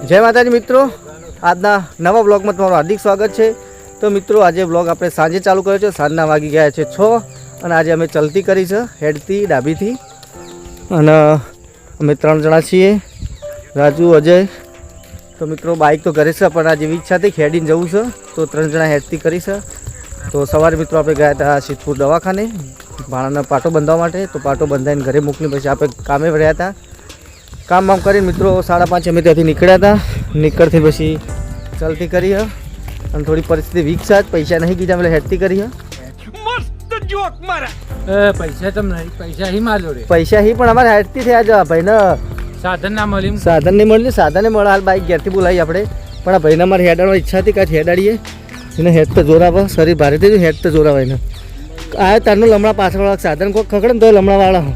જય માતાજી મિત્રો, આજના નવા બ્લોગમાં તમારું હાર્દિક સ્વાગત છે। તો મિત્રો આજે બ્લોગ આપણે સાંજે ચાલુ કર્યો છે, સાંજના વાગી ગયા છે 6 અને આજે અમે ચલતી કરી છે હેડથી ડાબીથી અને અમે 3 જણા છીએ, રાજુ, અજય। તો મિત્રો બાઇક તો ઘરે છે પણ આજે ઈચ્છા હતી હેડીને જવું છે તો 3 જણા હેડથી કરી છે। તો સવારે મિત્રો આપણે ગયા હતા સિદ્ધપુર દવાખાને ભાણાનો પાટો બાંધવા માટે, તો પાટો બંધાઈને ઘરે મોકલી પછી આપણે કામે રહ્યા હતા। કામ વામ કરીને મિત્રો 5:30 અમે ત્યાંથી નીકળ્યા હતા। નીકળતી પછી ચલતી કરી અને થોડી પરિસ્થિતિ વીક છે, પૈસા નહીં કીધા એટલે હેડતી કરી મસ્ત જોક મારા પૈસા તમ નહીં, પૈસા હી માર જોડે પૈસા હી પણ અમારે હેડતી થયા જ ભાઈને સાધન ના મળ્યું, સાધન નહીં મળ્યું, સાધને મળે હાલ બાઇક ઘેરથી બોલાવી આપણે, પણ આ ભાઈને અમારે હેડાડવાની ઈચ્છા હતી કાંઈ હેડાડીએ એને હેડ તો જોર આવે, શરીર ભારે થઈ ગયું, હેડ તો જોર આવે એને આ તારનું લમણા પાછળવાળા સાધન કોઈ ખકડે ને તો લમણાવાળા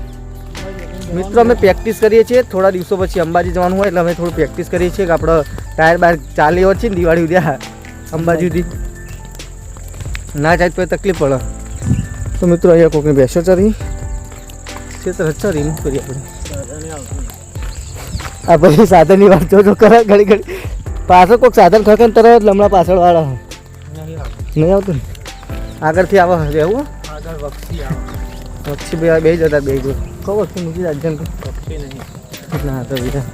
મિત્રો અમે પ્રેક્ટિસ કરીએ છીએ। થોડા દિવસો પછી અંબાજી જવાનું હોય એટલે અમે થોડું પ્રેક્ટિસ કરીએ છીએ કે આપણે ટાયર બાર ચાલી હોય છે ને દિવાળી સુધી અંબાજી સુધી ના જાય તો તકલીફ પડે। તો મિત્રો અહીંયા કોઈકની બેસો ચરી છે તો ચરી મૂક કરીએ આપણે આ પછી સાધનની વાત જો કરે ઘડી ઘડી પાછળ કોઈક સાધન ખકે ને તરત લમણા પાછળવાળા નહીં આવતું આગળથી આવે રહેવું આગળ વક્ષી આવે, વક્ષી બે જતા બે જો કહો વક્ષી મૂકી રાજ્ય વક્ષી નહીં ના તો બીજા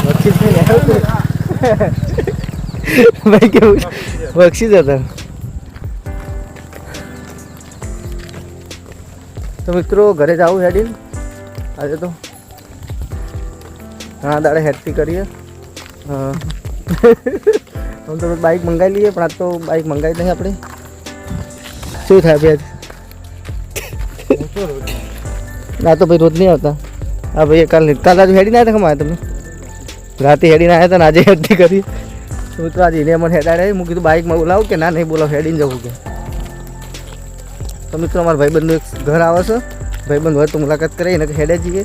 વક્ષી ભાઈ કેવું વક્ષી જતા। તો મિત્રો ઘરે જવું હેડી આજે તો ઘણા દાડે હેડથી કરીએ। હા हम तो बाइक मंगाई लिए पण आज तो बाइक मंगाई नहीं अपने शू था भाई ना तो भाई रोज नहीं आता। हाँ भैया कल आज हेडी ना आया था, हम आया तुमने रात हेडी ना आया था, आज हेडी करी तो आज इन्हें मन हेडाड़े मुझे तो बाइक में बोलाओ कि ना नहीं बोलाओ हेडी जाऊँ के। तो मित्रों हमारे भाई बंधु एक घर आवे से, भाई बंधु हो तो मुलाकात करे इन्हें हेडे जाइए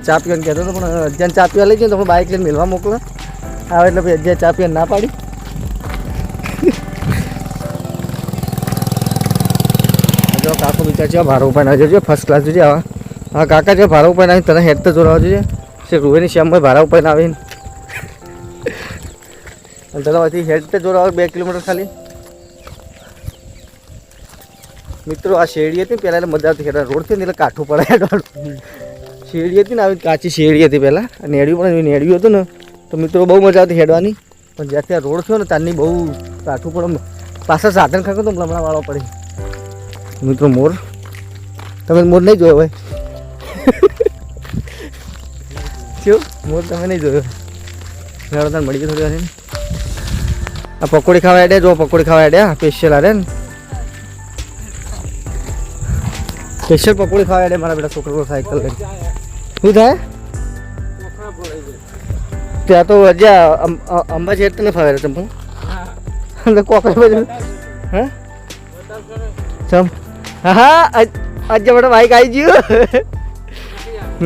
चा पीवा कहते तो अज्ञान चा पीवा लई जाए तो बाइक लઈને मिलवा मोकला आवे એટલે ભાઈ અજ્યા ચા પીવા ના પાડી। જો કાકો વિચાર છે ભારો ઉપર ના જજો ફર્સ્ટ ક્લાસ જોજે આવા હા કાકા જે ભારો ઉપર ના તને હેડ તો જોરાવા જોઈએ છે રૂવેની શ્યામભાઈ ભારા ઉપર ના આવીને અને તલાવાથી હેડ તો જોરાવા 2 કિલોમીટર ખાલી। મિત્રો આ શેરડી હતી પહેલાં એટલે મજા આવતી હેડ રોડ થી એટલે કાઠું પડે હેડવાળું શેરડી હતી ને આવી કાચી શેરડી હતી પહેલાં અને નેડિયું પણ નેડિયું હતું ને તો મિત્રો બહુ મજા આવતી હેડવાની, પણ જ્યાંથી આ રોડ થયો ને ત્યાંની બહુ કાઠું પડે પાછા સાધન ખાતો તો લમણા વાળો પડે। મિત્રો મોર તમે મોર નહીં જોયો હોય શું મોર તમે નહીં જોયો મેળો મળી ગયો થોડી વાર આ પકોડી ખાવા એડે જો પકોડી ખાવા એડે સ્પેશિયલ આરે ને સ્પેશિયલ પકોડી ખાવા એડે મારા બેટા છોકરો સાયકલ લઈને શું થાય ત્યાં તો હજ્યા અંબાજી હેડ તને ફાવે ચંપલ કોકરે બધું હા ચમ હા હા આજે બેટા બાઈક આવી ગયું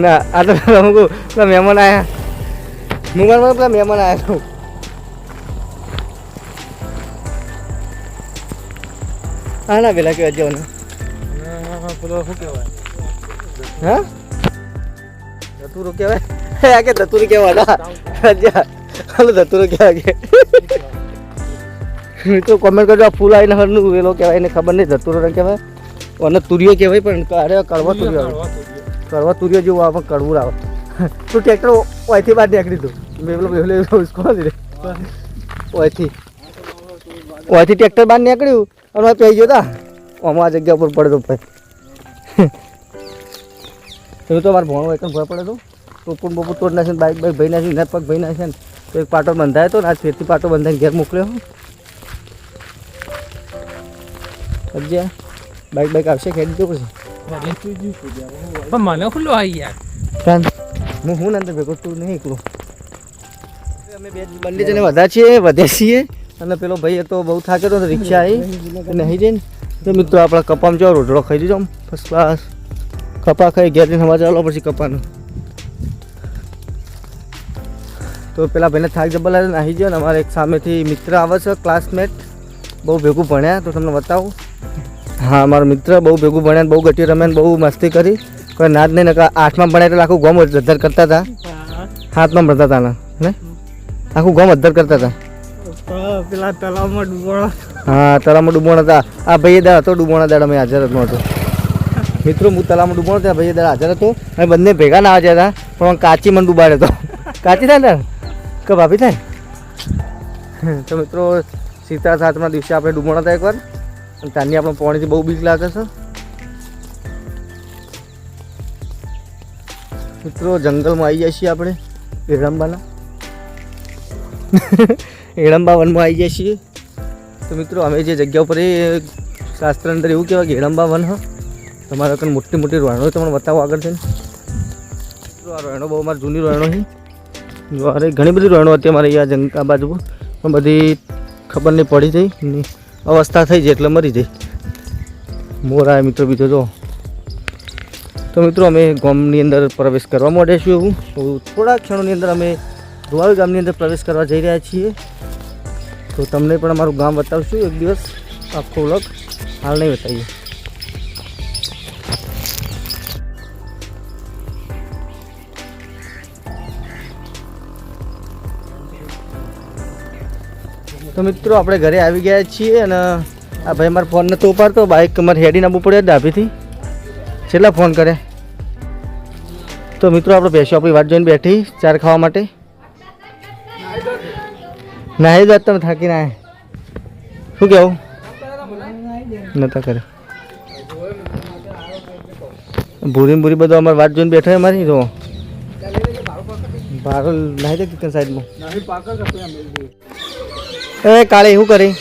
ના આ તો અમુક પેલા મહેમાન આવ્યા મુંબઈમાં પેલા મહેમાન આવ્યા તો હા ના પેલા કે હજ્યા પેલો શું કહેવાય હા ધતુરો કહેવાય આ કે ધતુરી કહેવાય હજ્યા હાલો ધતુરો કહેવાય કે મિત્રો કોમેન્ટ કરજો આ ફૂલ આવીને હરનું વેલો કહેવાય એને ખબર નહીં ધતુરો રંગ કહેવાય અને તુરિયો કહેવાય પણ અરે કડવા તુરિયો આવે, કડવા તુરિયો જેવું આવે પણ કડવું આવે। તું ટ્રેક્ટર ઓયથી બહાર નીકળી તું મેં પેલો ઉસકો દીધે ઓયથી ટ્રેક્ટર બહાર નીકળ્યું અને પહી ગયો તા આમાં આ જગ્યા ઉપર પડે તો ભાઈ તો મારે ભણવા એક ભય પડે તો ટોપું બોપું તોડ નાખીને બાઇક ભાઈ નાખી ને પગ ભાઈ નાખે ને તો એક પાટો બંધાયો હતો ને આજ ફેરથી પાટો બંધાઈને ઘેર મોકલ્યો અજ્યા બાઇક આવશે ખેડી દો પછી મને ખુલ્લો આવી યાર કાન હું અંદર ભેગો તું નહીં એકલો અમે બંને જણે વધ્યા છીએ અને પેલો ભાઈ તો બહુ થાક્યો હતો રિક્ષા આવી નહીં જઈને તો મિત્રો આપણા કપામાં જાઓ રોટલો ખાઈ દીધો ફર્સ્ટ ક્લાસ કપા ખાઈ ઘેર જઈને હવા ચાલો પછી કપાનું તો પેલા ભાઈને થાક જબ્બર લાગે નાહી ગયો ને અમારે એક સામેથી મિત્ર આવે છે ક્લાસમેટ બહુ ભેગું ભણ્યા તો તમને બતાવું हाँ मारो मित्र बहु भेगू भण्या बहु गटी रम्या बहु मस्ती करी कोई नाद नहीं नका 8 में भण्या એટલે આખું ગામ ધધર કરતા હતા હાથમાં ભરતા હતા ને ને આખું ગામ અદ્ધર કરતા હતા. પેલા તળાવમાં ડૂબોળા. હા તળાવમાં ડૂબવાના હતા. આ ભાઈ દાડા હતો ડૂબવાના દાડા મેં હાજર જ નહોતો. મિત્રો હું તળાવમાં ડૂબવાનો ત્યાં ભાઈ દાડા હાજર હતો. અમે બંને ભેગા ના આવ્યા હતા પણ કાચી મને ડૂબાડ્યો હતો. કાચી થાય ને કે ભાભી થાય. તો મિત્રો સીતા સાતમના દિવસે આપણે ડૂબવાના હતા એકવાર અને ત્યાંની આપણે પાણીથી બહુ બીક લાગે છે. મિત્રો જંગલમાં આવી જાય છીએ આપણે એડંબાના એડંબા વનમાં આવી જાય છીએ. તો મિત્રો અમે જે જગ્યા ઉપર એ શાસ્ત્ર અંદર એવું કહેવાય કે એડંબા વન હ તમારા કંઈ મોટી મોટી રોયણો તમને બતાવો આગળ છે. મિત્રો આ રોયણો બહુ અમારી જૂની રોયણો છે. જો અરે ઘણી બધી રોયણો હતી અમારે અહીંયા આ બાજુ પણ બધી ખબર નહીં પડી જઈ ની અવસ્થા થઈ જાય એટલે મરી જઈ. મોર આવે મિત્રો બીજો જો. તો મિત્રો અમે ગામની અંદર પ્રવેશ કરવા માંડ્યા છીએ. એવું થોડા ક્ષણોની અંદર અમે ધોવાવી ગામની અંદર પ્રવેશ કરવા જઈ રહ્યા છીએ. તો તમને પણ અમારું ગામ બતાવશું એક દિવસ. આખો વ્લોગ હાલ નહીં બતાવીએ. તો મિત્રો આપણે ઘરે આવી ગયા છીએ અને આ ભાઈ મારો ફોન નતો ઉપાડતો. બાઇક અમારે હેડીને આવવું પડે ડાભીથી. છેલ્લા ફોન કરે. તો મિત્રો આપણે બેસ્યો આપણી વાત જોઈને બેઠી ચાર ખાવા માટે. નાહી જાત તમે થાકી ના શું કહેવું નતા કરે ભૂરી બધું અમારે વાત જોઈને બેઠા અમારી જો બહાર નાહી જાય કિચન સાઈડમાં. એ કાલે શું કરી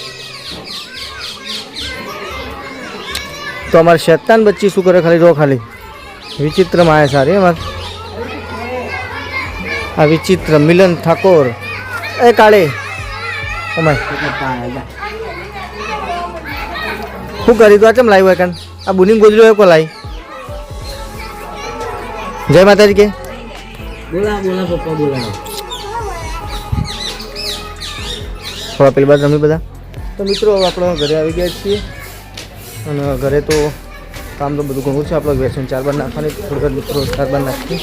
તો અમારે શેતાન બચ્ચી શું કરે ખાલી રો ખાલી વિચિત્ર માયા સારી અમારે આ વિચિત્ર મિલન ઠાકોર. એ કાળે અમારે શું કરી તું આ ચમ લાવ્યું કાન આ બુની ગોજરો એ કો લાવી. જય માતાજી કે બોલા બોલા પપ્પા બોલા. થોડા પેલી બાદ રમી બધા. તો મિત્રો આપણે ઘરે આવી ગયા છીએ અને ઘરે તો કામ તો બધું ઘણું છે. આપણે વેસન 4 બાર નાખવાની થોડી મિત્રો 4 બાર નાખીએ.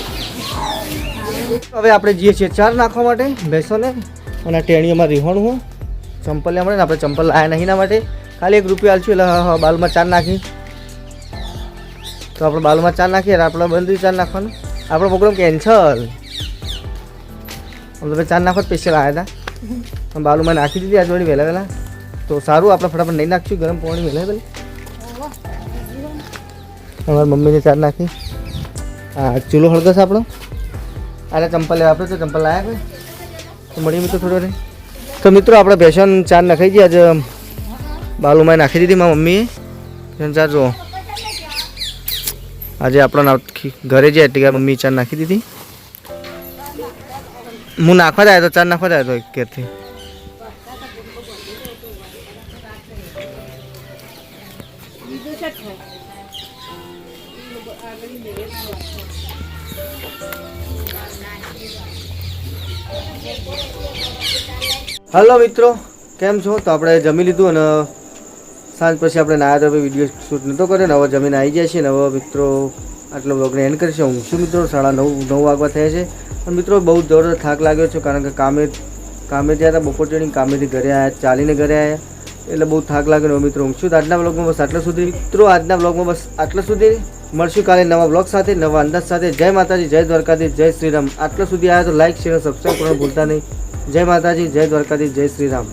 હવે આપણે જઈએ છીએ 4 નાખવા માટે બેસોને અને ટેણીઓમાં રીહોણું હું ચંપલ મળે ને આપણે ચંપલ લાયા નહીં ના માટે ખાલી 1 રૂપિયા આલશું એટલે બાલમાં 4 નાખી. તો આપણે બાલમાં 4 નાખીએ એટલે આપણે બંધ 4 નાખવાનું. આપણો પ્રોગ્રામ કેન્સલ. અમે 4 નાખવા સ્પેશિયલ આવ્યા હતા બાલુમાં નાખી દીધી આજ વળી વહેલા તો સારું. આપણે ફટાફટ નહીં નાખશું ગરમ પાણી વહેલા વહેલી. અમારી મમ્મીને 4 નાખી. હા ચૂલો હળગશે આપણો. આને ચંપલ લેવા આપણે તો ચંપલ લાવ્યા કોઈ તો મળીએ મિત્રો થોડો રે. તો મિત્રો આપણે ભેસન 4 નાખાઈ દઈએ. આજે બાલુમાં નાખી દીધી મારી મમ્મીએ ભેસન 4 જો. આજે આપણો ઘરે જાય એટલે મમ્મી 4 નાખી દીધી. હું નાખવા જ આવ્યો તો 4 નાખવા જ આવ્યો તો કેરથી. હલો મિત્રો કેમ છો. તો આપણે જમી લીધું અને સાંજ પછી આપણે નાયા તો વિડીયો શૂટ નહોતો કર્યો ને હવે જમીને આવી જાય છે ને હવે મિત્રો આટલો બ્લોગને એન્ડ કરીશું. હું શું મિત્રો 9:30 વાગવા થયા છે અને મિત્રો બહુ જોરદાર થાક લાગ્યો છે કારણ કે કામે ગયા હતા બપોર ચડીને કામેથી ઘરે આવ્યા ચાલીને ઘરે આવ્યા એટલે બહુ થાક લાગ્યો મિત્રો. હું શું આજના બ્લોગમાં બસ આટલા સુધી મિત્રો. આજના બ્લોગમાં બસ આટલા સુધી. મળશું કાલે નવા બ્લોગ સાથે નવા અંદાજ સાથે. જય માતાજી જય દ્વારકાધીશ જય શ્રીરામ. આટલા સુધી આવ્યા તો લાઈક શેર સબસ્ક્રાઈબ કરવાનું ભૂલતા નહીં. જય માતાજી જય દ્વારકાધીશ જય શ્રીરામ.